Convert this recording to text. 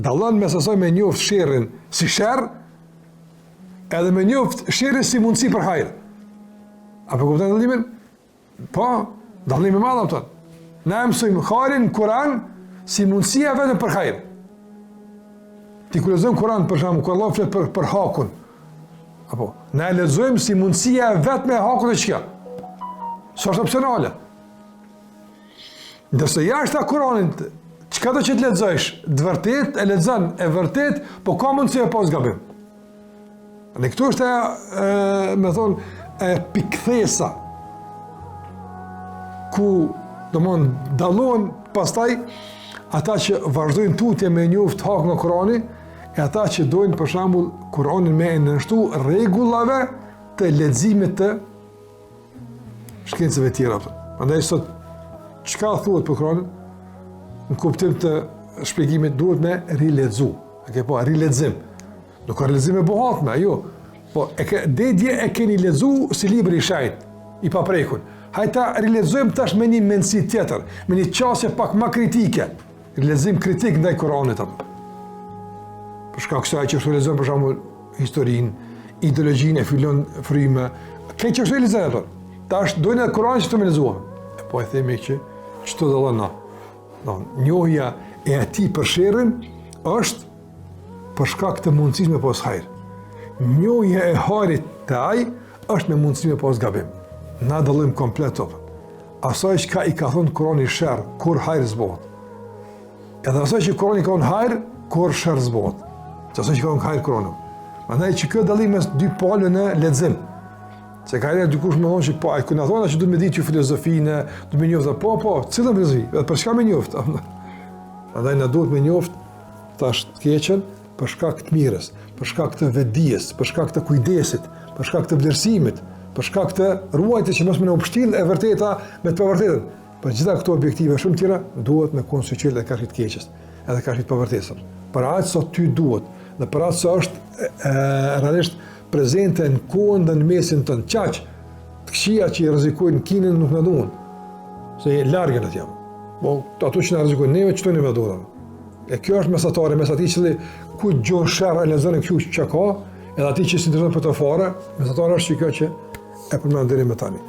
dallon mes asaj me njoft sherrin si sherr, edhe me njoft sherrin si mundësi për hajër. Apo kupton dallimin? Po, dallim i madh ato. Na mësojmë hajrin në Kur'an si mundësia vetëm për hajër. Ti kur lexojmë Kur'an për shembull, kur Allah flet për hakun, apo na e lexojmë si mundësia vetëm e hakut të çka. S'është opsionale. Ndërsa jashtë Kur'anit, çka do që të lexojsh, të vërtet e lexon, e vërtet, po ka mundësi e pas gabim. Në këtu është me thonë pikthesa ku domthon dallon pastaj ata që vazhdojnë tutje me njoft hak në Kur'ani e ata që dojnë për shembull Kur'anin me nënshtu rregullave të leximit të shkencave tjera. Prandaj sot çka thuhet për Kur'anin në kuptim të shpjegimit duhet me rilexu. Po rilexim. Nuk ka lexim e bohatme, jo. Po dedje e keni lexu si libri i shajt, i paprekun. Hajta rilexojmë tash me një mendësi tjetër, me një qasje pak më kritike. Rilexim kritik ndaj Kuranit. Për shkak kësaj që lexojmë për shembull historinë, ideologjinë e fillon frymë. Këtë që lexojmë ato. Tash dojnë Kur'anin që të më lexuam. Po e themi që çto dallon na. Njohja e atij për sherrin është për shkak të mundësisë me pas hajër. Njohja e hajrit të ai është me mundësi me pas gabim. Na dallim komplet top. Asaj që i ka thonë Kurani sherr, kur hajër zbohet. Edhe asaj që Kurani ka thonë hajër, kur sherr zbohet. Asaj që ka thonë hajër Kurani. Prandaj që kjo dallim mes dy palëve në lexim. Se ka ide dikush më thonë që po ai kur na thonë që duhet me ditë filozofinë, duhet me njoftë po, cilën filozofi? Edhe për çka me njoftë? Prandaj na duhet me njoftë tash të keqen për shkak të mirës, për shkak të vetdijes, për shkak të kujdesit, për shkak të vlerësimit, për shkak të ruajtjes që mos më upshtill e vërteta me të pavërtetën. Për gjitha këto objektive shumë tjera duhet me konsekvencë e kaqit keqes, edhe kaqit pavërtetës. Për atë sa ty duhet, dhe për atë sa është realisht prezente në kohën dhe në mesin tënd, qaq të këqija që i rrezikojnë kinën nuk na duan. Se largën atje. Po ato që na rrezikojnë neve çto ne duan. E kjo është mesatare mes atij që ku gjon sherr e lexon këtu çka ka, edhe atij që s'intereson për të fare, mesatare është kjo që e përmend deri më tani.